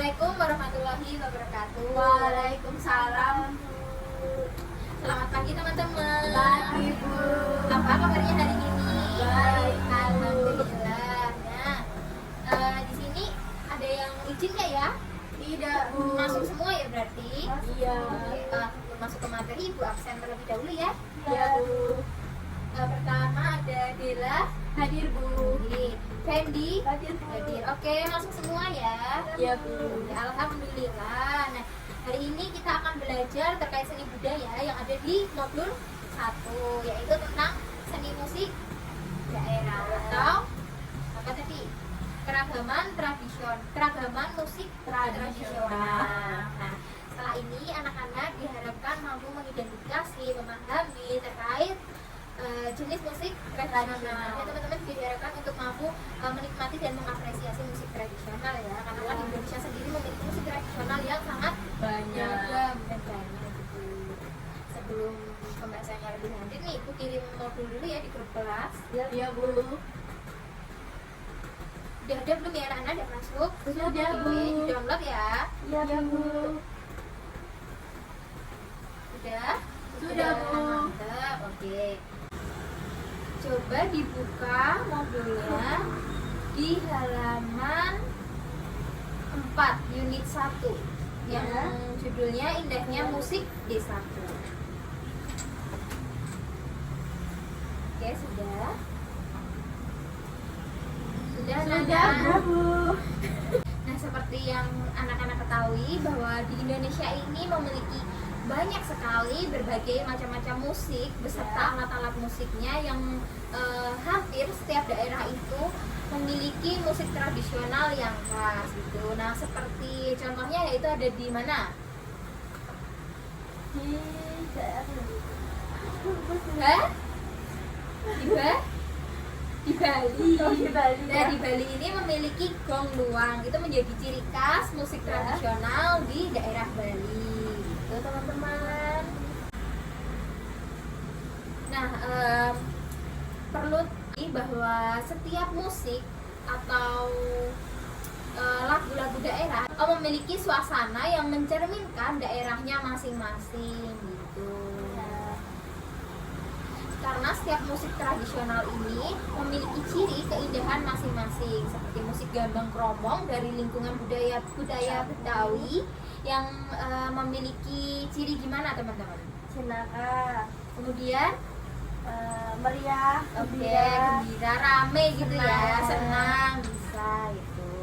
Assalamualaikum warahmatullahi wabarakatuh. Waalaikumsalam. Selamat pagi teman-teman. Pagi, Bu. Apa kabarnya hari ini? Baik. Alhamdulillah. Nah, di sini ada yang izin nggak ya? Tidak, Bu. Masuk semua ya berarti? Iya. Oke, masuk ke materi, Ibu absen terlebih dahulu ya. Iya, Bu. Pertama ada Dela, Hadir, Bu. Fendi, Hadir, Bu. hadir. Oke, masuk semua ya. Iya, Bu. Ya, alhamdulillah. Nah, hari ini kita akan belajar terkait seni budaya yang ada di modul 1, yaitu tentang seni musik daerah atau apa tadi? Keragaman musik tradisional. Nah, setelah ini anak-anak diharapkan mampu mengidentifikasi, memahami terkait jenis musik tradisional. Ya, teman-teman juga diharapkan untuk mampu menikmati dan mengapresiasi musik tradisional ya, karena kan Indonesia sendiri memiliki musik tradisional yang sangat beragam dan banyak gitu. Sebelum pembahasannya lebih lanjut nih, Ibu kirim modul dulu ya di grup kelas. Iya, Bu. Udah ada belum ya anak-anak? Udah masuk? Sudah, Bu. Oke, di download ya. Iya, Bu. Udah? Sudah, Bu. Mantap, oke. Coba dibuka modulnya di halaman 4 unit 1 yang judulnya Indahnya Musik Desaku. Oke, sudah? Sudah, Sudah, Bu. Nah, seperti yang anak-anak ketahui bahwa di Indonesia ini memiliki banyak sekali berbagai macam-macam musik beserta alat-alat musiknya yang hampir setiap daerah itu memiliki musik tradisional yang khas gitu. Nah, seperti contohnya yaitu ada di mana? Di daerah. Hah? Di Bali. Oh, di Bali, Nah, ya. di Bali ini memiliki gong luang. Itu menjadi ciri khas musik tradisional di daerah Bali. Gitu, teman-teman. Nah, perlu bahwa setiap musik atau lagu-lagu daerah memiliki suasana yang mencerminkan daerahnya masing-masing gitu. Karena setiap musik tradisional ini memiliki ciri keindahan masing-masing, seperti musik gambang kromong dari lingkungan budaya Betawi yang memiliki ciri gimana teman-teman? Senaka. Kemudian Meriah. gembira, rame gitu ya, Senang. senang bisa gitu.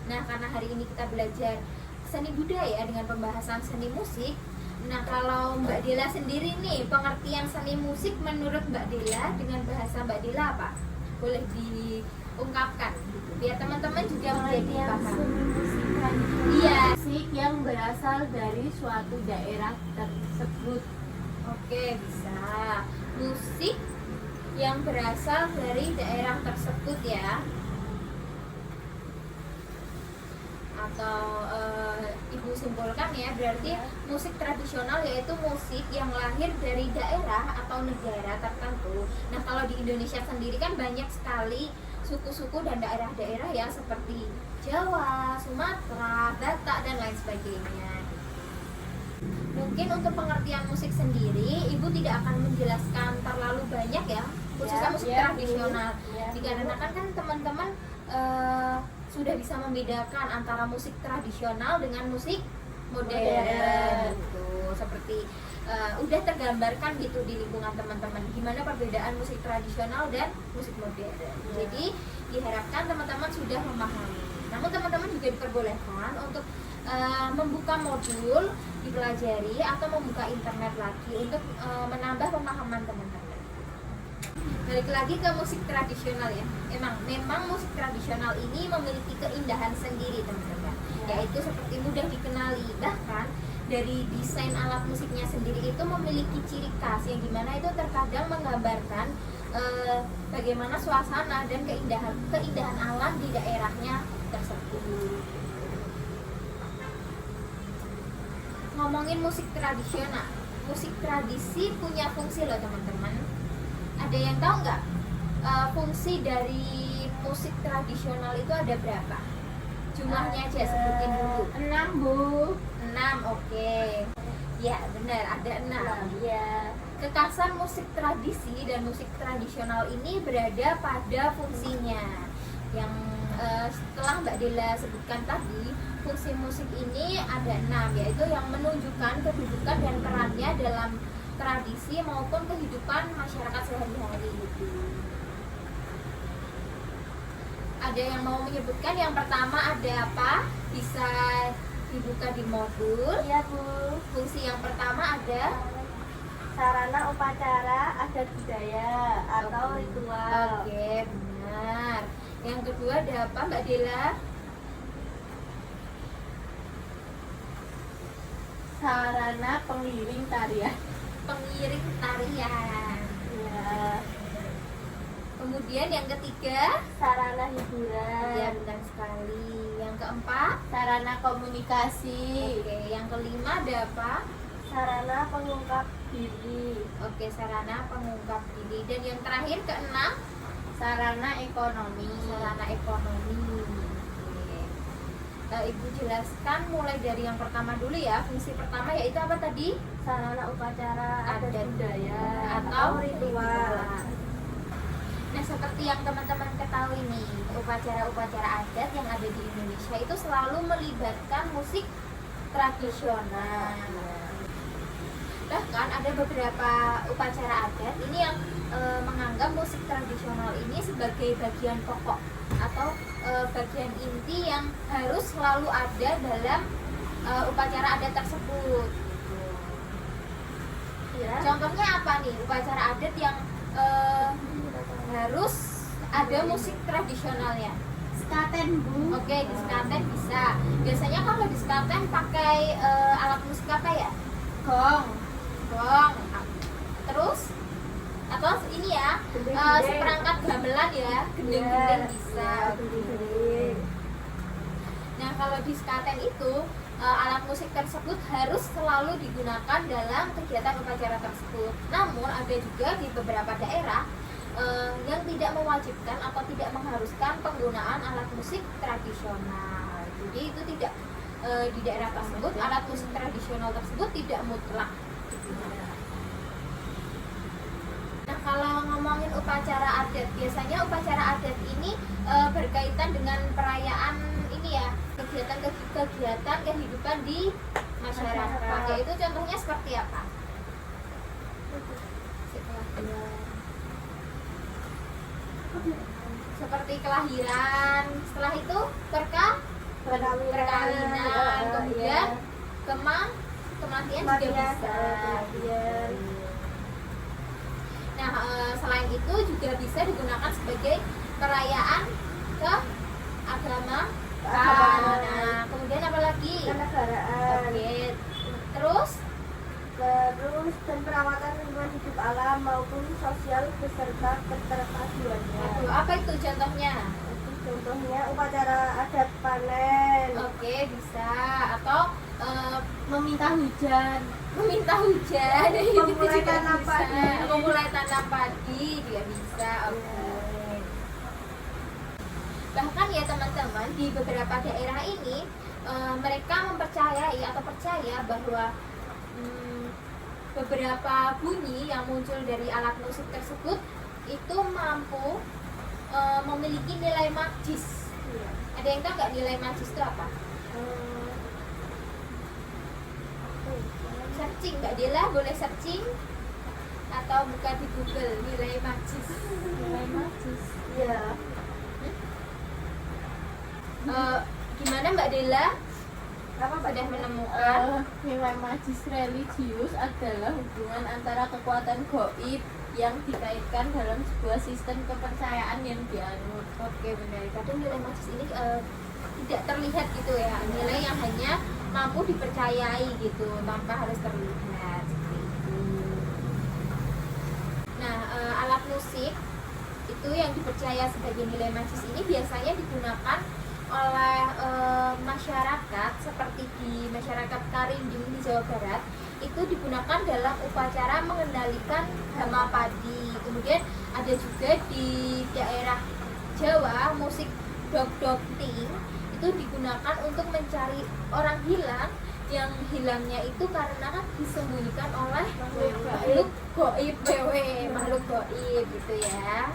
Nah, karena hari ini kita belajar seni budaya dengan pembahasan seni musik. Nah, kalau Mbak Dela sendiri nih, pengertian seni musik menurut Mbak Dela dengan bahasa Mbak Dela apa? Boleh diungkapkan gitu, biar teman-teman juga menjadi Pengertian paham. seni musik tradisional. Iya. Musik yang berasal dari suatu daerah tersebut. Oke, bisa. Musik yang berasal dari daerah tersebut ya. Atau Ibu simpulkan ya, berarti musik tradisional yaitu musik yang lahir dari daerah atau negara tertentu. Nah, kalau di Indonesia sendiri kan banyak sekali suku-suku dan daerah-daerah ya, seperti Jawa, Sumatera, Batak dan lain sebagainya. Mungkin untuk pengertian musik sendiri, Ibu tidak akan menjelaskan terlalu banyak ya, khususnya Ya, musik ya, tradisional. ya. Dikarenakan kan teman-teman sudah bisa membedakan antara musik tradisional dengan musik modern gitu. Seperti udah tergambarkan gitu di lingkungan teman-teman gimana perbedaan musik tradisional dan musik modern. Jadi diharapkan teman-teman sudah memahami. Namun teman-teman juga diperbolehkan untuk membuka modul dipelajari atau membuka internet lagi untuk menambah pemahaman teman-teman. Balik lagi ke musik tradisional ya. Memang musik tradisional ini memiliki keindahan sendiri teman-teman. Yaitu seperti mudah dikenali, bahkan dari desain alat musiknya sendiri itu memiliki ciri khas yang dimana itu terkadang menggambarkan bagaimana suasana dan keindahan alam di daerahnya tersebut. Ngomongin musik tradisional, musik tradisi punya fungsi loh teman-teman. Ada yang tahu nggak fungsi dari musik tradisional itu ada berapa? Jumlahnya aja sebutin dulu. 6 Bu. 6, oke. Ya benar, ada 6. Iya. Kekhasan musik tradisi dan musik tradisional ini berada pada fungsinya yang setelah Mbak Dela sebutkan tadi. Fungsi musik ini ada 6, yaitu yang menunjukkan kedudukan dan perannya dalam tradisi maupun kehidupan masyarakat sehari-hari. Ada yang mau menyebutkan? Yang pertama ada apa? Bisa dibuka di modul. Iya Bu. Fungsi yang pertama ada Sarana upacara adat budaya atau ritual. Oke, benar. Yang kedua ada apa Mbak Dela? Sarana pengiring tarian. Pengiring tarian. Ya. Kemudian yang ketiga, Sarana hiburan. ya benar sekali. Yang keempat, Sarana komunikasi. oke. Yang kelima ada apa? Sarana pengungkap diri. Oke, sarana pengungkap diri. Dan yang terakhir keenam, Sarana ekonomi. sarana ekonomi. Oke. Ibu jelaskan mulai dari yang pertama dulu ya. Fungsi pertama yaitu apa tadi? Sarana upacara adat Adat budaya atau ritual. Nah, seperti yang teman-teman ketahui nih, upacara-upacara adat yang ada di Indonesia itu selalu melibatkan musik tradisional. Bahkan ada beberapa upacara adat ini yang menganggap musik tradisional ini sebagai bagian pokok atau bagian inti yang harus selalu ada dalam upacara adat tersebut. Ya. Contohnya apa nih upacara adat yang harus ada musik tradisionalnya? Sekaten Bu. Oke, di sekaten bisa. Biasanya kalau di sekaten pakai alat musik apa ya? Gong. Gong. Terus atau ini ya Gending-gending. seperangkat gamelan ya, gending-gending bisa. Gending-gending. Nah, kalau di sekaten itu alat musik tersebut harus selalu digunakan dalam kegiatan upacara tersebut. Namun ada juga di beberapa daerah yang tidak mewajibkan atau tidak mengharuskan penggunaan alat musik tradisional. Jadi itu tidak di daerah tersebut alat musik tradisional tersebut tidak mutlak. Nah, kalau ngomongin upacara adat, biasanya upacara adat ini berkaitan dengan perayaan ini ya, kegiatan kehidupan di masyarakat. Yaitu contohnya seperti apa? Seperti kelahiran, setelah itu perkawinan, kemudian kematian juga bisa. Nah, selain itu juga bisa digunakan sebagai perayaan keagamaan. Nah, kemudian apa lagi? Kenegaraan. Oke. Terus Dan perawatan lingkungan hidup alam maupun sosial beserta keterpaduannya. aduh, apa itu contohnya? Contohnya upacara adat panen, Oke, bisa. Atau meminta hujan, meminta hujan. Memulai Itu juga tanam bisa. padi. Memulai tanam padi juga bisa. Oke. Bahkan ya teman-teman, di beberapa daerah ini mereka mempercayai atau percaya bahwa beberapa bunyi yang muncul dari alat musik tersebut itu mampu memiliki nilai magis. Ada yang tahu nggak nilai magis itu apa? Searching Mbak Dela, boleh searching atau buka di Google nilai magis. nilai magis. Ya. Gimana Mbak Dela? Apa Sudah menemukan? nilai magis religius adalah hubungan antara kekuatan gaib yang dikaitkan dalam sebuah sistem kepercayaan yang dianut. Oke, benar. Kadang nilai magis ini tidak terlihat gitu ya, nilai yang hanya mampu dipercayai gitu tanpa harus terlihat seperti itu. Nah, alat musik itu yang dipercaya sebagai nilai magis ini biasanya digunakan oleh masyarakat seperti di masyarakat Karinding di Jawa Barat itu digunakan dalam upacara mengendalikan hama padi. Kemudian ada juga di daerah Jawa musik dogdogting itu digunakan untuk mencari orang hilang, yang hilangnya itu karena kan disembunyikan oleh makhluk goib, makhluk goib gitu ya.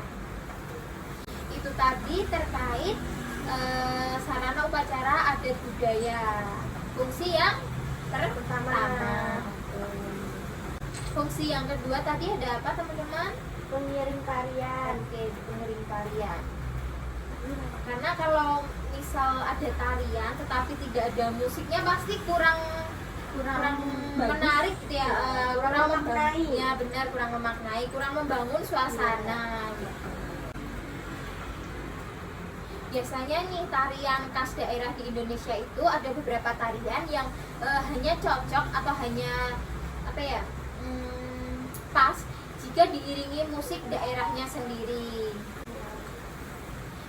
Itu tadi terkait sarana upacara adat budaya. Fungsi yang pertama. Fungsi yang kedua tadi ada apa teman-teman? Pengiring tarian. Oke, pengiring tarian. Karena kalau misal ada tarian tetapi tidak ada musiknya pasti kurang menarik gitu ya, kurang memaknai. Ya benar, kurang memaknai, kurang membangun suasana gitu. Biasanya nih tarian khas daerah di Indonesia itu ada beberapa tarian yang hanya cocok atau hanya apa ya, pas jika diiringi musik daerahnya sendiri.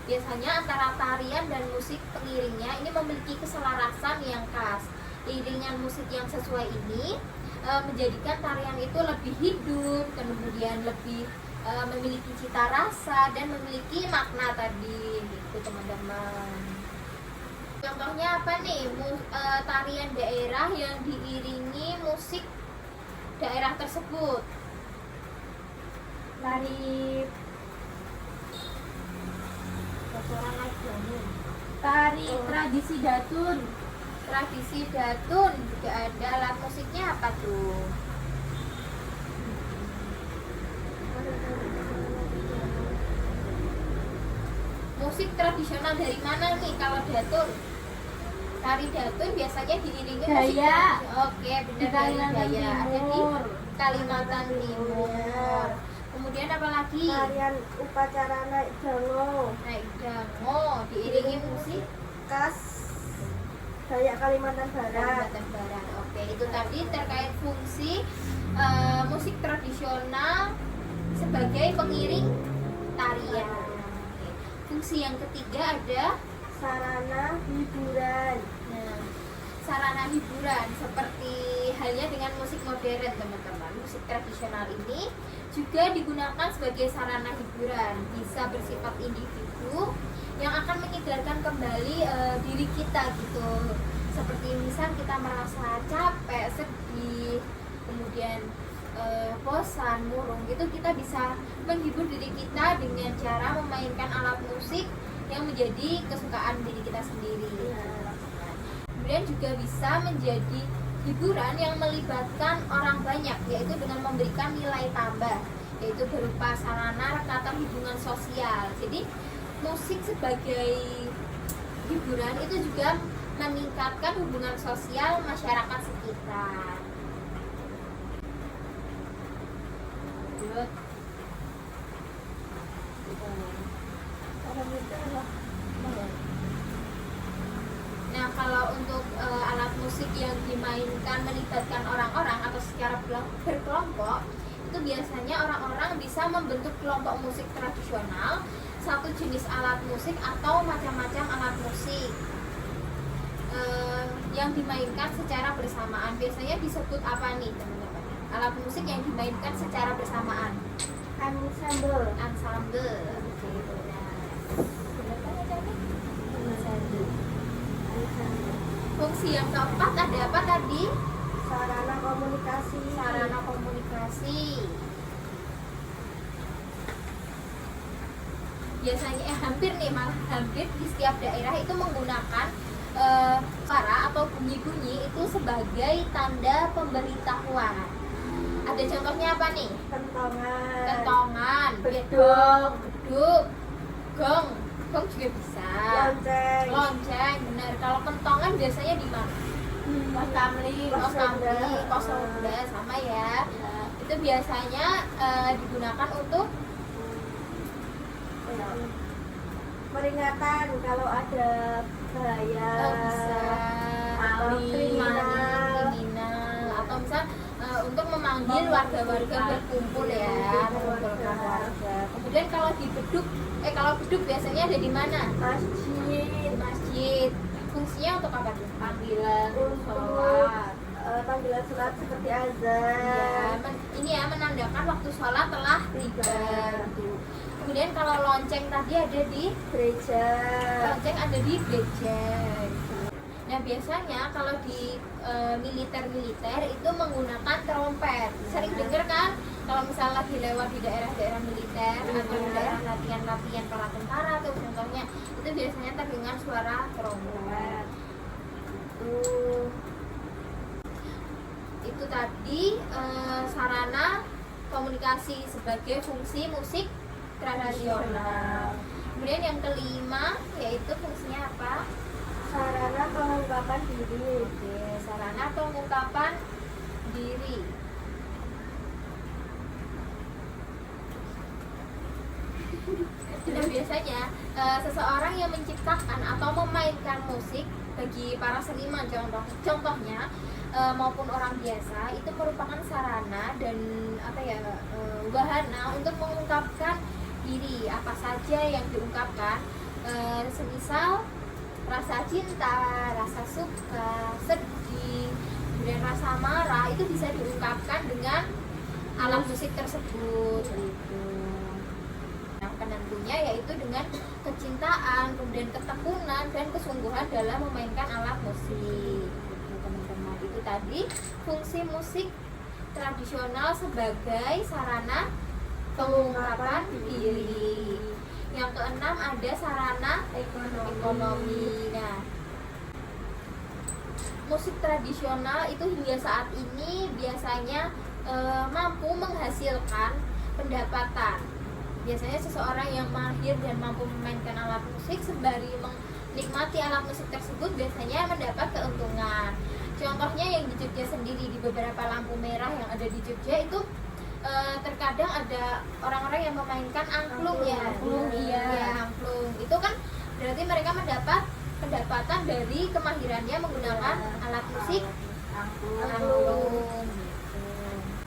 Biasanya antara tarian dan musik pengiringnya ini memiliki keselarasan yang khas. Iringan musik yang sesuai ini menjadikan tarian itu lebih hidup, kemudian lebih memiliki cita rasa dan memiliki makna tadi gitu teman-teman. Contohnya apa nih? Tarian daerah yang diiringi musik daerah tersebut. Tari tradisi Datun. Tradisi Datun juga ada. Alat musiknya apa tuh? Musik tradisional dari mana nih kalau Datun? Tari Datun biasanya diiringi musik. Daya. Oke, benar, dari Kalimantan Daya. Ada di Timur. Kalimantan Timur. Kemudian apa lagi? Tarian upacara naik dango. Naik dango diiringi musik Khas Dayak Kalimantan Barat. Kalimantan Barat. Oke, itu tadi terkait fungsi musik tradisional sebagai pengiring tarian. Oke. Fungsi yang ketiga ada Sarana hiburan. nah, sarana hiburan seperti halnya dengan musik modern teman-teman. Musik tradisional ini juga digunakan sebagai sarana hiburan, bisa bersifat individu yang akan menyegarkan kembali diri kita gitu. Seperti misal kita merasa capek, sedih, kemudian bosan, murung gitu, kita bisa menghibur diri kita dengan cara memainkan alat musik yang menjadi kesukaan diri kita sendiri. Kemudian juga bisa menjadi hiburan yang melibatkan orang banyak, yaitu dengan memberikan nilai tambah, yaitu berupa sarana rekatan hubungan sosial. Jadi musik sebagai hiburan itu juga meningkatkan hubungan sosial masyarakat sekitar. Nah, kalau untuk alat musik yang dimainkan melibatkan orang-orang atau secara berkelompok, itu biasanya orang-orang bisa membentuk kelompok musik tradisional, satu jenis alat musik atau macam-macam alat musik yang dimainkan secara bersamaan. Biasanya disebut apa nih teman-teman? Alat musik yang dimainkan secara bersamaan. Ensemble. Ensemble. Oke, benar. Ensemble. Fungsi yang keempat ada apa tadi? Sarana komunikasi. Sarana komunikasi. Biasanya hampir nih, malah hampir di setiap daerah itu menggunakan suara atau bunyi-bunyi itu sebagai tanda pemberitahuan. Ada contohnya apa nih? Kentongan. Kentongan, Beduk. beduk, gong, gong juga bisa. Lonceng. Lonceng, benar. Kalau kentongan biasanya di mana? Pos kamling. Pos kamling, pos ronda, sama ya. Itu biasanya digunakan untuk peringatan kalau ada bahaya. bisa Maling. kriminal, atau misal untuk memanggil warga-warga berkumpul ya, mengumpulkan warga. Kemudian kalau di beduk, kalau beduk biasanya ada di mana? Masjid. Di masjid. Fungsinya untuk apa tuh? Panggilan, Untuk sholat. panggilan sholat seperti Ya, azan. ini ya menandakan waktu sholat telah tiba. Gitu. Kemudian kalau lonceng tadi ada di Gereja. lonceng ada di gereja. Gitu. Nah biasanya kalau di militer-militer itu menggunakan trompet. Sering dengar kan kalau misalnya lagi lewat di daerah-daerah militer atau di daerah latihan-latihan para tentara tuh contohnya itu biasanya terdengar suara trompet. Itu tadi sarana komunikasi sebagai fungsi musik tradisional. Kemudian yang kelima yaitu fungsinya apa? Sarana pengungkapan diri. Oke, sarana pengungkapan diri. Nah, biasanya seseorang yang menciptakan atau memainkan musik bagi para seniman contohnya maupun orang biasa itu merupakan sarana dan wahana untuk mengungkapkan diri. Apa saja yang diungkapkan, semisal rasa cinta, rasa suka, sedih, kemudian rasa marah itu bisa diungkapkan dengan alat musik tersebut gitu. Yang penentunya yaitu dengan kecintaan, kemudian ketekunan dan kesungguhan dalam memainkan alat musik gitu, teman-teman. Itu tadi fungsi musik tradisional sebagai sarana pengungkapan diri. Yang keenam ada sarana ekonomi. Nah, musik tradisional itu hingga saat ini biasanya mampu menghasilkan pendapatan. Biasanya seseorang yang mahir dan mampu memainkan alat musik sembari menikmati alat musik tersebut biasanya mendapat keuntungan. Contohnya yang di Jogja sendiri, di beberapa lampu merah yang ada di Jogja itu terkadang ada orang-orang yang memainkan angklung ya. Angklung itu kan berarti mereka mendapat pendapatan dari kemahirannya menggunakan alat musik angklung.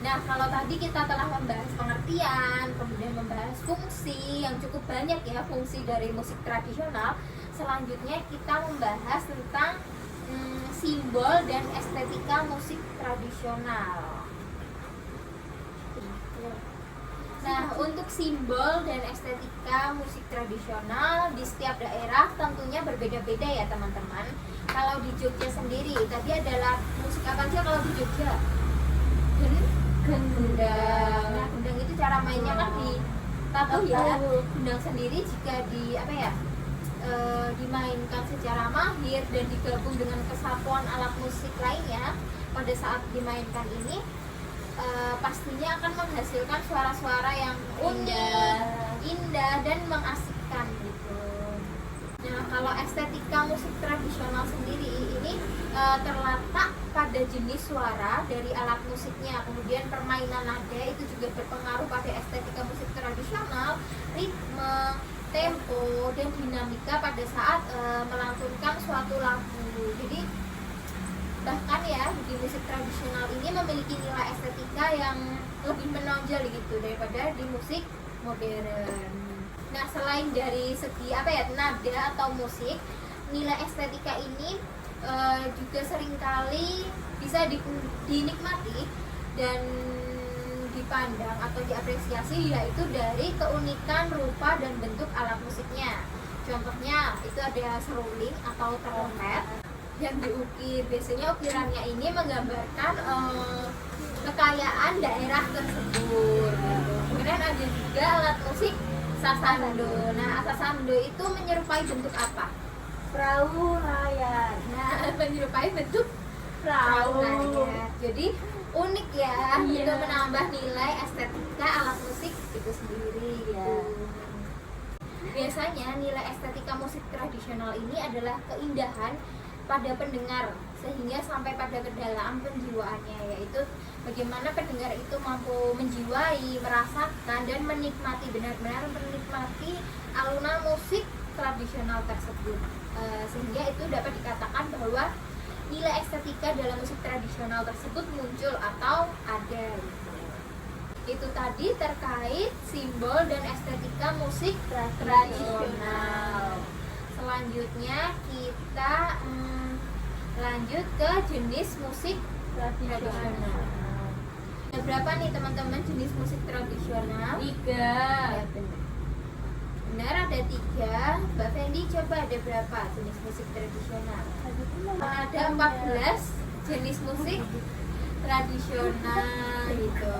Nah, kalau tadi kita telah membahas pengertian, kemudian membahas fungsi yang cukup banyak ya, fungsi dari musik tradisional. Selanjutnya kita membahas tentang simbol dan estetika musik tradisional. Nah, untuk simbol dan estetika musik tradisional di setiap daerah tentunya berbeda-beda ya teman-teman. Kalau di Jogja sendiri, tadi adalah musik apa aja kalau di Jogja? Gendang. Nah, gendang itu cara mainnya kan ditabuh ya. Gendang sendiri jika dimainkan secara mahir dan digabung dengan kesatuan alat musik lainnya pada saat dimainkan ini pastinya akan menghasilkan suara-suara yang unik, indah dan mengasihkan gitu. Nah, kalau estetika musik tradisional sendiri ini terletak pada jenis suara dari alat musiknya, kemudian permainan nada itu juga berpengaruh pada estetika musik tradisional, ritme, tempo dan dinamika pada saat melantunkan suatu lagu. Jadi bahkan ya di musik tradisional ini memiliki nilai estetika yang lebih menonjol gitu daripada di musik modern. Nah, selain dari segi nada atau musik, nilai estetika ini juga seringkali bisa dinikmati dan dipandang atau diapresiasi, yaitu dari keunikan rupa dan bentuk alat musiknya. Contohnya itu ada seruling atau trompet yang diukir. Biasanya ukirannya ini menggambarkan kekayaan daerah tersebut. Kemudian ada juga alat musik sasando. Nah, sasando itu menyerupai bentuk apa? Perahu layar. Nah, menyerupai bentuk perahu layar. Jadi unik ya, itu menambah nilai estetika alat musik itu sendiri ya. Biasanya nilai estetika musik tradisional ini adalah keindahan pada pendengar sehingga sampai pada kedalaman penjiwaannya, yaitu bagaimana pendengar itu mampu menjiwai, merasakan dan menikmati, benar-benar menikmati alunan musik tradisional tersebut, sehingga itu dapat dikatakan bahwa nilai estetika dalam musik tradisional tersebut muncul atau ada. Itu tadi terkait simbol dan estetika musik tradisional. Selanjutnya kita lanjut ke jenis musik tradisional. Ada berapa nih teman-teman jenis musik tradisional? 3. Ya, benar ada 3. Mbak Fendi coba ada berapa jenis musik tradisional? Ada 14 jenis musik tradisional gitu.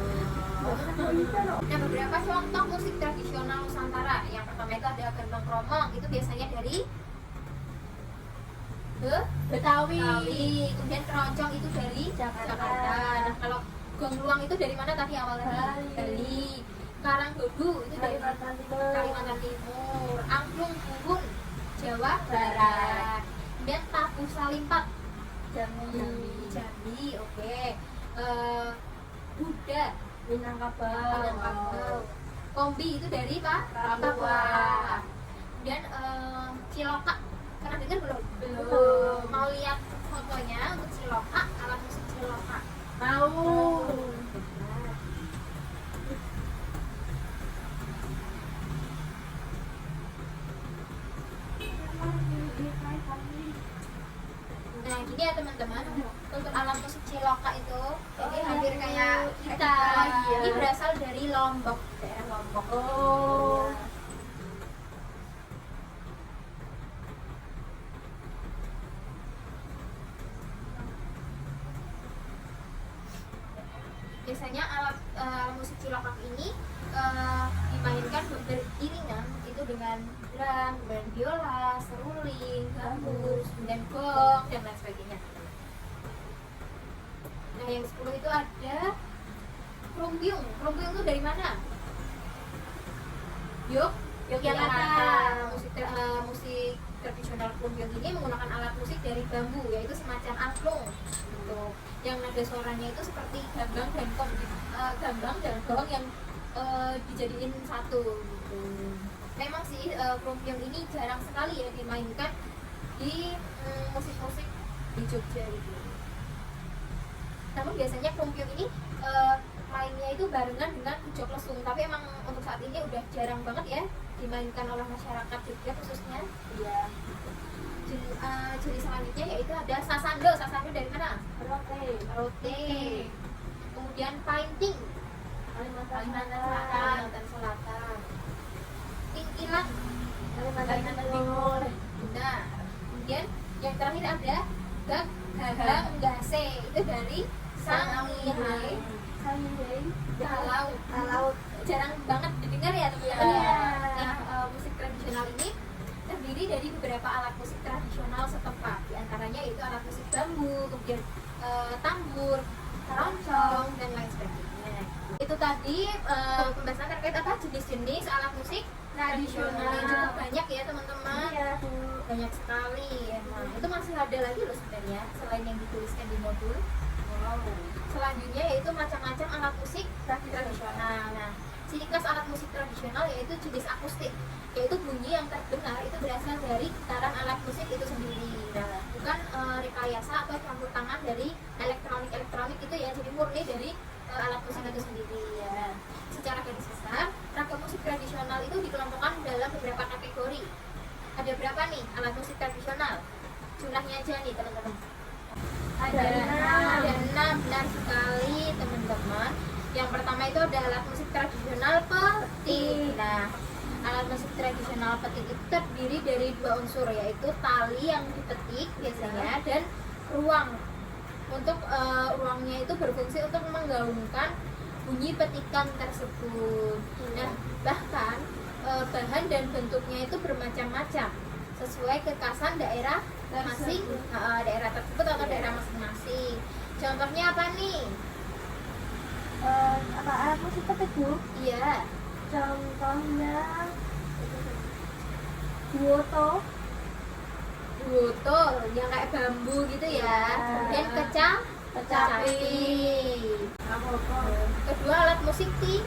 Nah, beberapa contoh musik tradisional Nusantara. Yang pertama itu ada gendang kromong, itu biasanya dari Betawi. Kemudian keroncong itu dari Jakarta. Nah, kalau gongluang itu dari mana tadi awalnya? Bali. Karangdodu itu dari Kalimantan Timur. Angklung Buhun Jawa Barat. Kemudian tabu salimpak Jambi. Oke. Buddha Minangkabau. Kombi itu dari Papua. Kemudian cilokak, pernah dengar belum? Belum. Mau lihat fotonya untuk cilokak, alat musik cilokak? Mau. Nah, gini ya teman-teman, untuk alat musik cilokak itu jadi hampir kayak kita. Iya. Ini berasal dari Lombok, daerah Lombok. Oh. Biasanya alat musik cilokak ini dimainkan beriringan itu dengan drum, dan biola, seruling, gambus, dan gong dan lain sebagainya. Nah, yang 10 itu ada krumbyung. Krumbyung itu dari mana? Yogyakarta. Musik tradisional krumbyung ini menggunakan alat musik dari bambu, yaitu semacam angklung gitu. Yang nada suaranya itu seperti gambang dan gong, gambang dan gong yang dijadiin satu gitu. Memang sih krumbyung ini jarang sekali ya dimainkan di musik-musik di Jogja gitu. Namun biasanya krumbyung ini mainnya itu barengan dengan kujok lesung, tapi emang untuk saat ini udah jarang banget ya dimainkan oleh masyarakat Jogja khususnya. Iya. Jenis selanjutnya yaitu ada sasando. Sasando dari mana? Rote. Kemudian painting, Kalimantan Selatan. Tingkilan, Kalimantan Timur. Nah, kemudian yang terakhir ada gagah gase, itu dari Sangihe Talaut. Jarang banget didengar ya teman-teman ya. Iya. Nah, musik tradisional ini terdiri dari beberapa alat musik tradisional setempat. Di antaranya itu alat musik bambu, kemudian tambur, keroncong, dan lain sebagainya. Itu tadi pembahasan terkait apa jenis-jenis alat musik tradisional yang cukup banyak ya teman-teman. Iya. Banyak sekali. Nah, itu masih ada lagi loh sebenarnya selain yang dituliskan di modul. Selanjutnya yaitu macam-macam alat musik tradisional. Nah, ciri khas alat musik tradisional yaitu jenis akustik, yaitu bunyi yang terdengar itu berasal dari getaran alat musik itu sendiri. Nah, bukan rekayasa atau campur tangan dari elektronik itu ya, jadi murni dari alat musik itu sendiri ya. Secara garis besar, ragam musik tradisional itu dikelompokkan dalam beberapa kategori. Ada berapa nih alat musik tradisional? Jumlahnya aja nih teman-teman. Ada 6, benar sekali teman-teman. Yang pertama itu ada alat musik tradisional petik. Nah, alat musik tradisional petik itu terdiri dari 2 unsur, yaitu tali yang dipetik biasanya dan ruang. Untuk ruangnya itu berfungsi untuk menggaungkan bunyi petikan tersebut. Nah, bahkan bahan dan bentuknya itu bermacam-macam sesuai kekhasan daerah daerah tersebut atau daerah masing-masing. Contohnya apa nih? Apa alat musik petik, Bu? Iya. Contohnya duoto yang kayak bambu gitu ya. Kemudian kecapi. Kedua alat musik tiup.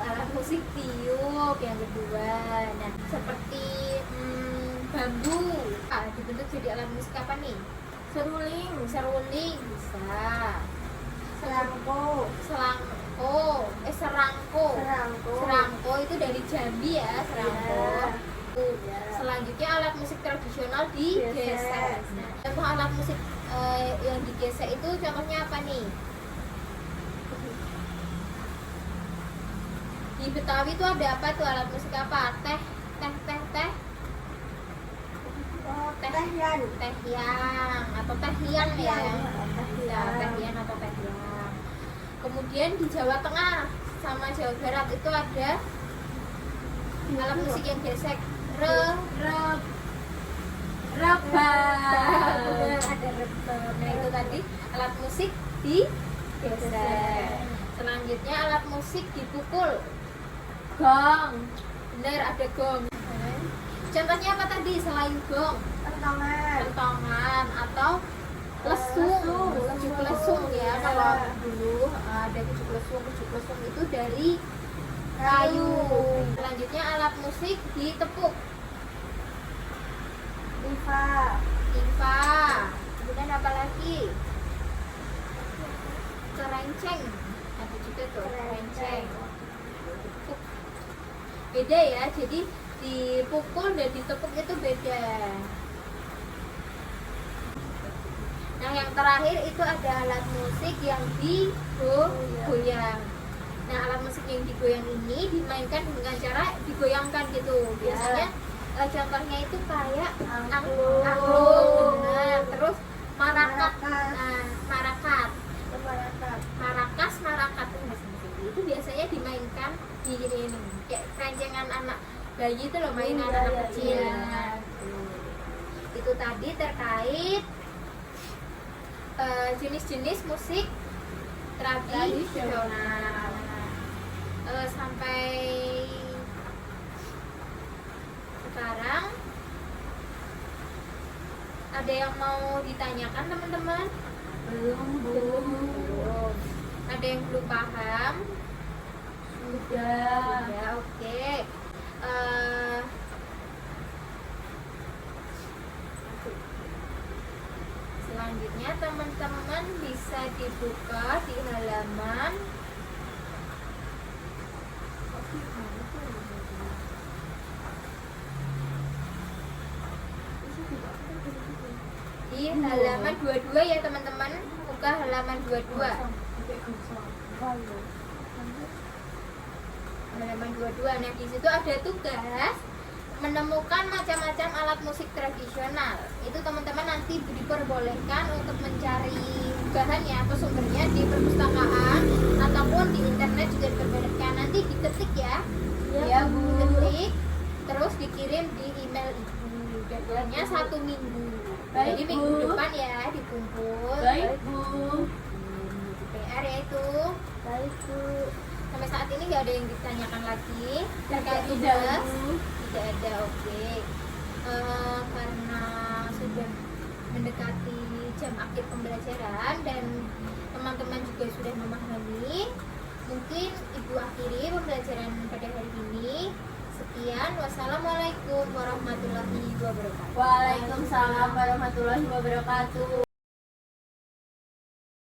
Alat musik tiup yang kedua. Nah, seperti bambu. Dibentuk jadi alat musik apa nih? Seruling bisa. Serangko itu dari Jambi ya, serangko. Iya. Selanjutnya alat musik tradisional di desa. Nah, contoh alat musik yang digesek itu contohnya apa nih? Di Betawi itu ada apa tuh alat musik apa? Teh. Tehyan. Tehyang atau tehyan ya. Ya, tehyan atau tehyang. Kemudian di Jawa Tengah sama Jawa Barat itu ada alat musik yang gesek. Rebab. Ada rebab. Nah itu tadi alat musik digesek. Selanjutnya alat musik dipukul. Gong. Bener, ada gong. Contohnya apa tadi selain gong? Kentongan atau lesung. Kucuk lesung ya. Kalau dulu ada kucuk lesung itu dari kayu. Selanjutnya alat musik ditepuk. Iva. Kemudian apa lagi? Kerenceng. Ada juga tuh kerenceng. Beda ya, jadi dipukul dan ditepuk itu beda. Nah yang terakhir itu ada alat musik yang digoyang. Nah alat musik yang digoyang ini dimainkan dengan cara digoyangkan gitu. Biasanya contohnya itu kayak angklung, benar. Terus marakat, marakas itu biasanya dimainkan di ini kayak kerancengan anak bayi itu loh, mainan anak kecil. Nah, itu tadi terkait jenis-jenis musik tradisional. Sampai sekarang ada yang mau ditanyakan teman-teman? Belum. Ada yang belum paham? Sudah. Ya, oke. Selanjutnya teman-teman bisa dibuka di halaman di halaman 22 ya teman-teman. Buka halaman 22. Halaman 22. Nah, di situ ada tugas menemukan macam-macam alat musik tradisional. Itu teman-teman nanti diperbolehkan untuk mencari bahannya atau sumbernya di perpustakaan ataupun di internet juga diperbolehkan. Nanti diketik ya. Ya, Bu. Diketik terus dikirim di email Ibu. Deadline-nya 1 minggu. Baik, Jadi minggu Bu. depan ya dikumpul. Baik, Bu. PR ya itu. Baik, Bu. Sampai saat ini nggak ada yang ditanyakan lagi terkait Tidak, tugas. Bu. Tidak ada, oke. Karena sudah mendekati jam akhir pembelajaran dan teman-teman juga sudah memahami, mungkin Ibu akhiri pembelajaran pada hari ini. Sekian, wassalamualaikum warahmatullahi wabarakatuh. Waalaikumsalam warahmatullahi wabarakatuh.